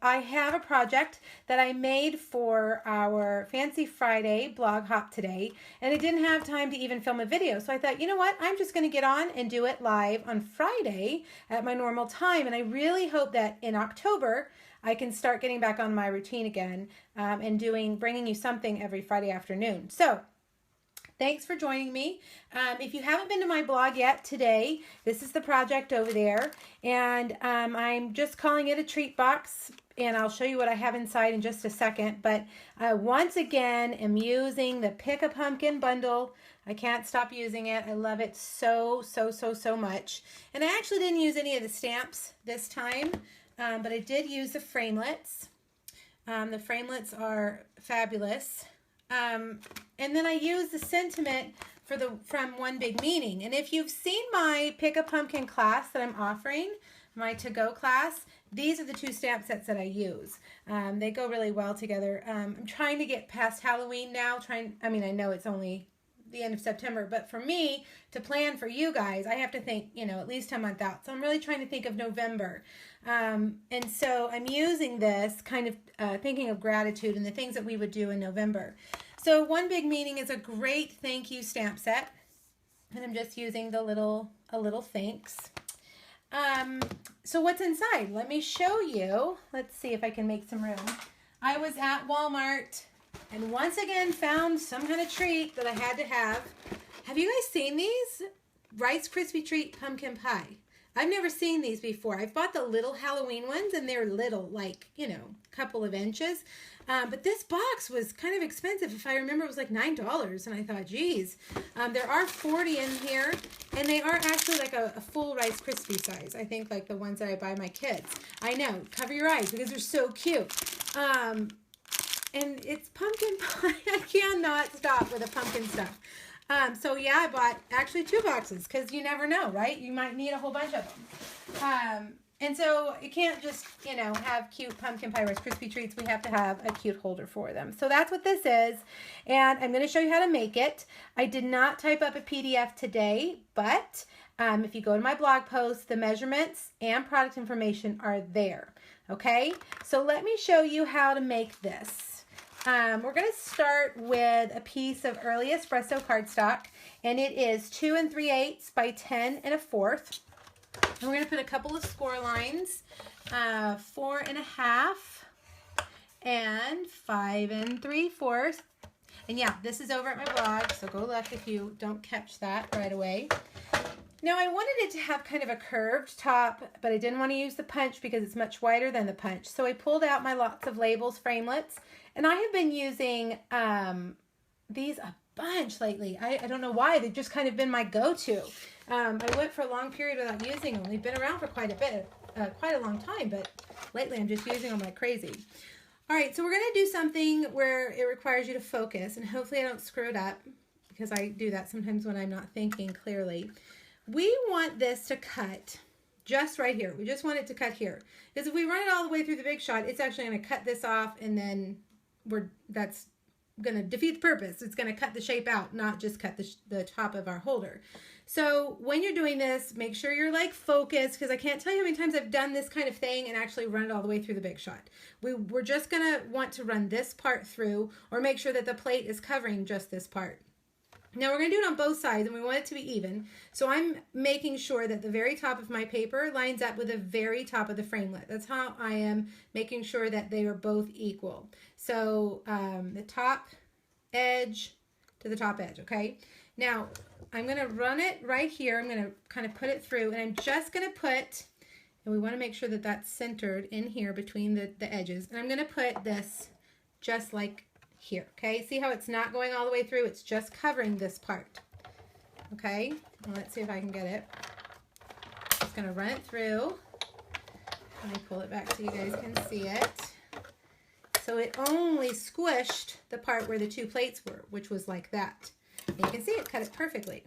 but I have a project that I made for our Fancy Friday blog hop today, and I didn't have time to even film a video. So I thought, you know what? I'm just going to get on and do it live on Friday at my normal time. And I really hope that in October, I can start getting back on my routine again and bringing you something every Friday afternoon. So thanks for joining me. If you haven't been to my blog yet today, this is the project over there. And I'm just calling it a treat box. And I'll show you what I have inside in just a second. But once again, I'm using the Pick a Pumpkin bundle. I can't stop using it. I love it so much. And I actually didn't use any of the stamps this time. But I did use the framelits. The framelits are fabulous. And then I use the sentiment from One Big Meaning. And if you've seen my Pick a Pumpkin class that I'm offering, my to-go class, these are the two stamp sets that I use. They go really well together. I'm trying to get past Halloween now. I know it's only the end of September, but for me to plan for you guys, I have to think, at least a month out. So I'm really trying to think of November. And so I'm using this kind of thinking of gratitude and the things that we would do in November. So One Big Meaning is a great thank you stamp set. And I'm just using a little thanks. So what's inside? Let me show you. Let's see if I can make some room. I was at Walmart and once again found some kind of treat that I had to have. Have you guys seen these? Rice Krispie Treat Pumpkin Pie. I've never seen these before. I've bought the little Halloween ones and they're little, like, a couple of inches. But this box was kind of expensive. If I remember, it was like $9. And I thought, geez, there are 40 in here. And they are actually like a full Rice Krispie size. I think like the ones that I buy my kids. I know, cover your eyes because they're so cute. And it's pumpkin pie. I cannot stop with the pumpkin stuff. So yeah, I bought actually 2 boxes because you never know, right? You might need a whole bunch of them. And so you can't just, have cute pumpkin pie Rice Krispie treats. We have to have a cute holder for them. So that's what this is. And I'm going to show you how to make it. I did not type up a PDF today, but if you go to my blog post, the measurements and product information are there. Okay, so let me show you how to make this. We're going to start with a piece of early espresso cardstock, and it is 2 3/8 by 10 1/4. And we're going to put a couple of score lines, 4 1/2 and 5 3/4. And yeah, this is over at my blog, so go look if you don't catch that right away. Now I wanted it to have kind of a curved top, but I didn't want to use the punch because it's much wider than the punch. So I pulled out my Lots of Labels framelits, and I have been using these a bunch lately. I don't know why. They've just kind of been my go-to. I went for a long period without using them. They've been around for quite a long time, but lately I'm just using them like crazy. All right, so we're going to do something where it requires you to focus, and hopefully I don't screw it up because I do that sometimes when I'm not thinking clearly. We want this to cut just right here. We just want it to cut here. Because if we run it all the way through the Big Shot, it's actually going to cut this off, and then that's going to defeat the purpose. It's going to cut the shape out, not just cut the top of our holder. So when you're doing this, make sure you're like focused, because I can't tell you how many times I've done this kind of thing and actually run it all the way through the Big Shot. We're just going to want to run this part through, or make sure that the plate is covering just this part. Now we're going to do it on both sides, and we want it to be even. So I'm making sure that the very top of my paper lines up with the very top of the framelit. That's how I am making sure that they are both equal. So the top edge to the top edge, okay? Now I'm going to run it right here. I'm going to kind of put it through, and I'm just going to put, and we want to make sure that that's centered in here between the edges. And I'm going to put this just like here, okay? See how it's not going all the way through? It's just covering this part, okay? Well, let's see if I can get it. Just gonna run it through. Let me pull it back so you guys can see it. So it only squished the part where the 2 plates were, which was like that. And you can see it cut it perfectly.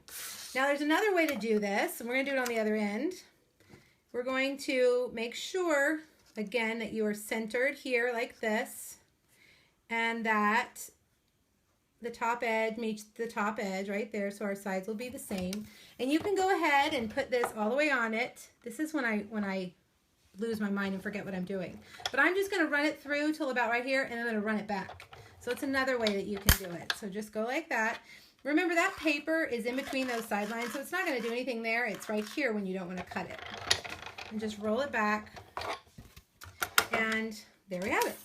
Now there's another way to do this, and we're gonna do it on the other end. We're going to make sure, again, that you are centered here like this, and that the top edge meets the top edge right there, so our sides will be the same. And you can go ahead and put this all the way on it. This is when I lose my mind and forget what I'm doing. But I'm just going to run it through till about right here, and I'm going to run it back. So it's another way that you can do it. So just go like that. Remember, that paper is in between those sidelines, so it's not going to do anything there. It's right here when you don't want to cut it. And just roll it back. And there we have it.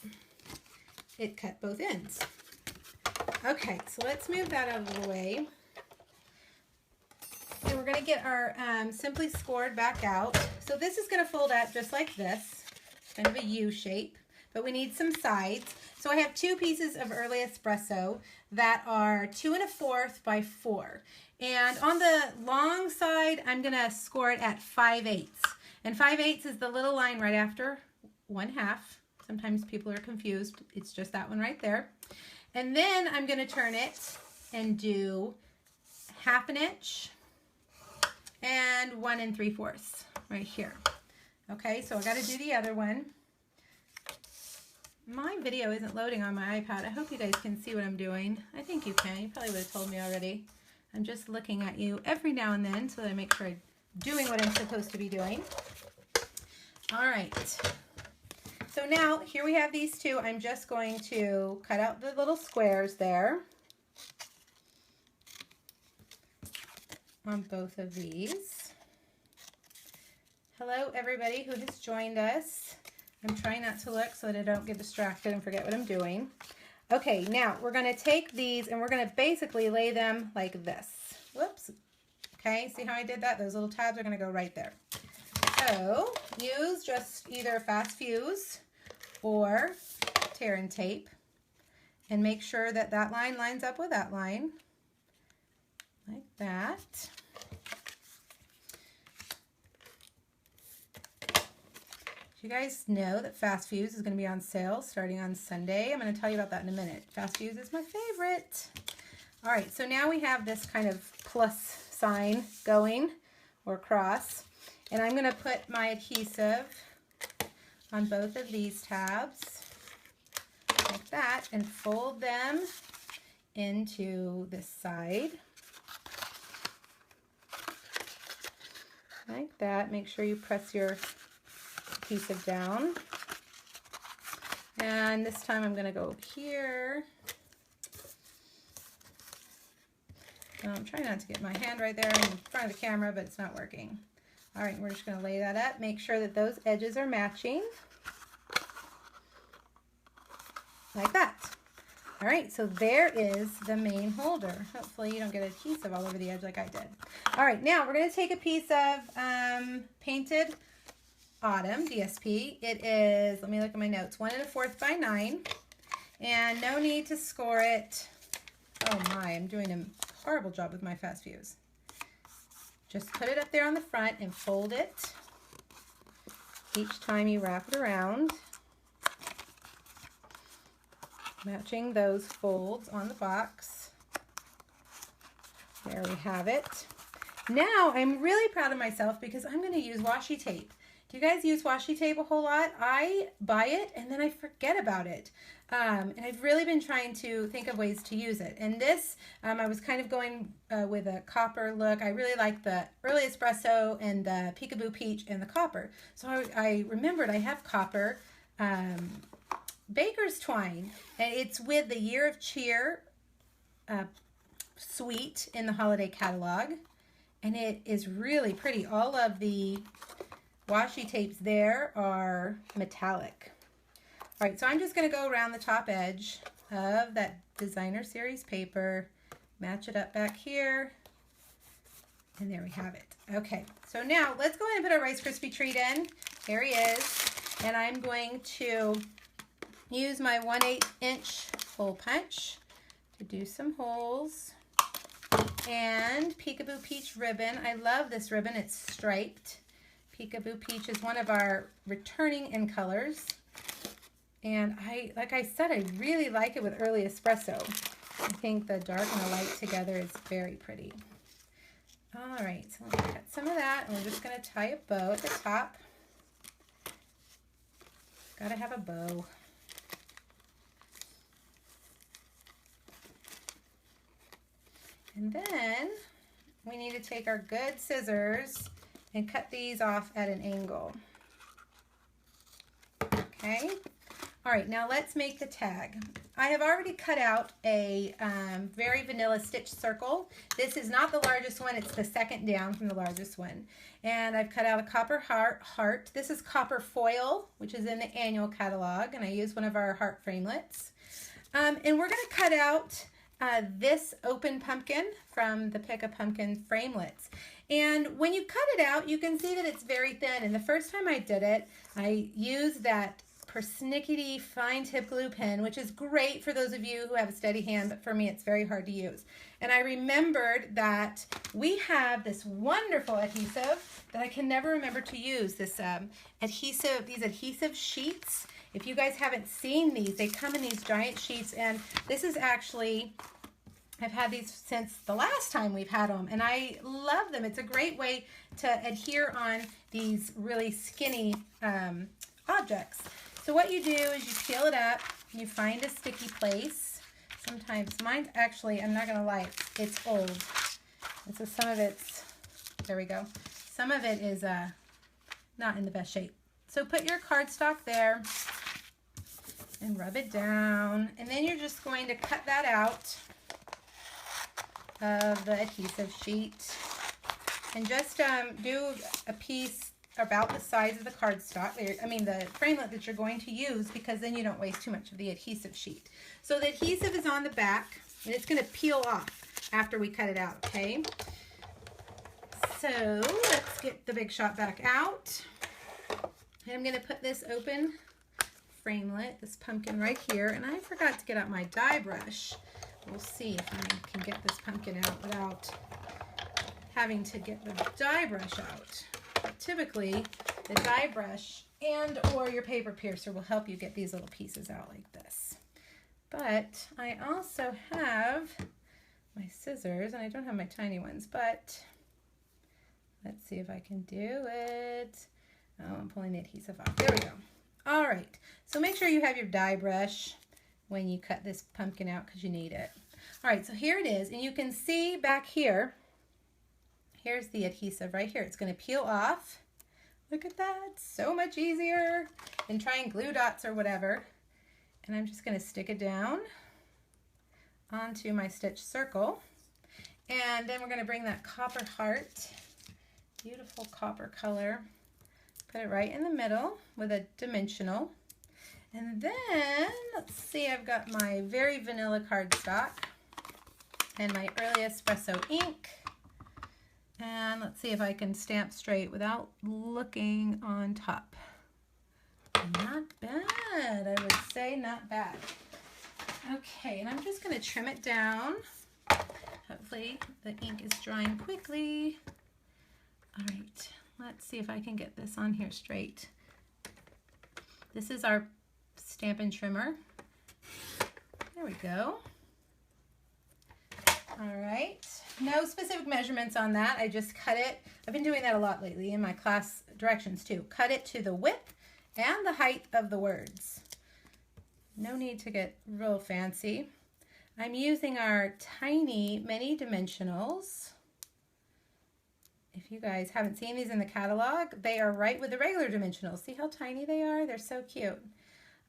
It cut both ends. Okay, so let's move that out of the way. And we're going to get our Simply Scored back out. So this is going to fold out just like this, kind of a U shape, but we need some sides. So I have 2 pieces of Early Espresso that are 2 1/4 by 4. And on the long side, I'm going to score it at 5/8. And 5/8 is the little line right after 1/2. Sometimes people are confused. It's just that one right there. And then I'm going to turn it and do 1/2 inch and 1 3/4 right here. Okay, so I got to do the other one. My video isn't loading on my iPad. I hope you guys can see what I'm doing. I think you can. You probably would have told me already. I'm just looking at you every now and then so that I make sure I'm doing what I'm supposed to be doing. All right. So now, here we have these 2. I'm just going to cut out the little squares there on both of these. Hello, everybody who has joined us. I'm trying not to look so that I don't get distracted and forget what I'm doing. Okay, now we're going to take these and we're going to basically lay them like this. Whoops. Okay, see how I did that? Those little tabs are going to go right there. So, use just either Fast Fuse or tear and tape, and make sure that that line lines up with that line, like that. You guys know that Fast Fuse is going to be on sale starting on Sunday. I'm going to tell you about that in a minute. Fast Fuse is my favorite. All right, so now we have this kind of plus sign going, or cross, and I'm going to put my adhesive on both of these tabs like that and fold them into this side like that. Make sure you press your adhesive down, and this time I'm going to go here. I'm trying not to get my hand right there in front of the camera, but it's not working. All right, we're just going to lay that up. Make sure that those edges are matching. Like that. All right, so there is the main holder. Hopefully you don't get adhesive all over the edge like I did. All right, now we're going to take a piece of Painted Autumn DSP. It is, let me look at my notes, 1 1/4 by 9. And no need to score it. Oh my, I'm doing a horrible job with my Fast Fuse. Just put it up there on the front and fold it each time you wrap it around, matching those folds on the box. There we have it. Now I'm really proud of myself because I'm going to use washi tape. Do you guys use washi tape a whole lot? I buy it and then I forget about it. And I've really been trying to think of ways to use it. And this, I was kind of going with a copper look. I really like the Early Espresso and the Peekaboo Peach and the copper. So I remembered I have copper baker's twine. And it's with the Year of Cheer suite in the holiday catalog. And it is really pretty. All of the washi tapes there are metallic. All right, so I'm just going to go around the top edge of that Designer Series paper, match it up back here, and there we have it. Okay, so now let's go ahead and put our Rice Krispie treat in. There he is. And I'm going to use my 1/8 inch hole punch to do some holes. And Peekaboo Peach ribbon. I love this ribbon. It's striped. Peekaboo Peach is one of our returning in colors. And like I said, I really like it with Early Espresso. I think the dark and the light together is very pretty. All right, so let's cut some of that, and we're just going to tie a bow at the top. Gotta have a bow. And then we need to take our good scissors and cut these off at an angle. okay? All right, now let's make the tag. I have already cut out a very vanilla stitch circle. This is not the largest one, it's the second down from the largest one. And I've cut out a copper heart. This is copper foil, which is in the annual catalog, and I used one of our heart framelits. And we're gonna cut out this open pumpkin from the Pick a Pumpkin framelits. And when you cut it out, you can see that it's very thin. And the first time I did it, I used that persnickety fine tip glue pen, which is great for those of you who have a steady hand, but for me it's very hard to use. And I remembered that we have this wonderful adhesive that I can never remember to use, this these adhesive sheets. If you guys haven't seen these, they come in these giant sheets, and this is actually, I've had these since the last time we've had them, and I love them. It's a great way to adhere on these really skinny objects. So what you do is you peel it up, you find a sticky place. Sometimes, mine actually, I'm not gonna lie, it's old. And so some of it's, there we go. Some of it is not in the best shape. So put your cardstock there and rub it down. And then you're just going to cut that out of the adhesive sheet. And just do a piece about the size of the cardstock, the framelit that you're going to use, because then you don't waste too much of the adhesive sheet. So the adhesive is on the back, and it's going to peel off after we cut it out, okay? So let's get the Big Shot back out. And I'm going to put this open framelit, this pumpkin right here, and I forgot to get out my die brush. We'll see if I can get this pumpkin out without having to get the die brush out. Typically, the die brush and or your paper piercer will help you get these little pieces out like this. But I also have my scissors, and I don't have my tiny ones, but let's see if I can do it. Oh, I'm pulling the adhesive off. There we go. All right, so make sure you have your die brush when you cut this pumpkin out, because you need it. All right, so here it is, and you can see back here, here's the adhesive right here. It's going to peel off. Look at that. So much easier than trying glue dots or whatever. And I'm just going to stick it down onto my stitch circle. And then we're going to bring that copper heart, beautiful copper color, put it right in the middle with a dimensional. And then, let's see, I've got my very vanilla cardstock and my early espresso ink. And let's see if I can stamp straight without looking on top. Not bad, I would say not bad. Okay, and I'm just going to trim it down. Hopefully the ink is drying quickly. All right, let's see if I can get this on here straight. This is our Stampin' Trimmer. There we go. All right, no specific measurements on that. I just cut it. I've been doing that a lot lately in my class directions too. Cut it to the width and the height of the words. No need to get real fancy. I'm using our tiny mini dimensionals. If you guys haven't seen these in the catalog, they are right with the regular dimensionals. See how tiny they are? They're so cute.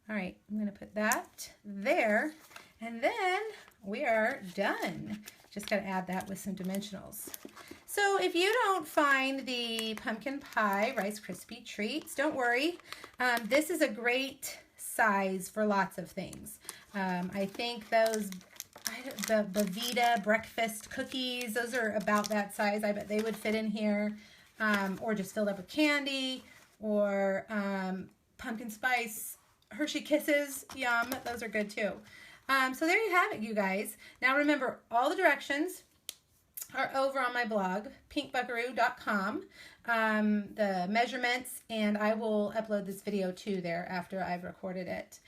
All right, I'm going to put that there, and then we are done. Just got to add that with some dimensionals. So if you don't find the pumpkin pie Rice Krispie treats, don't worry. This is a great size for lots of things. I think those, the Belvita breakfast cookies, those are about that size. I bet they would fit in here, or just filled up with candy, or pumpkin spice Hershey Kisses, yum, those are good too. So there you have it, you guys. Now remember, all the directions are over on my blog, pinkbuckaroo.com, the measurements, and I will upload this video too there after I've recorded it.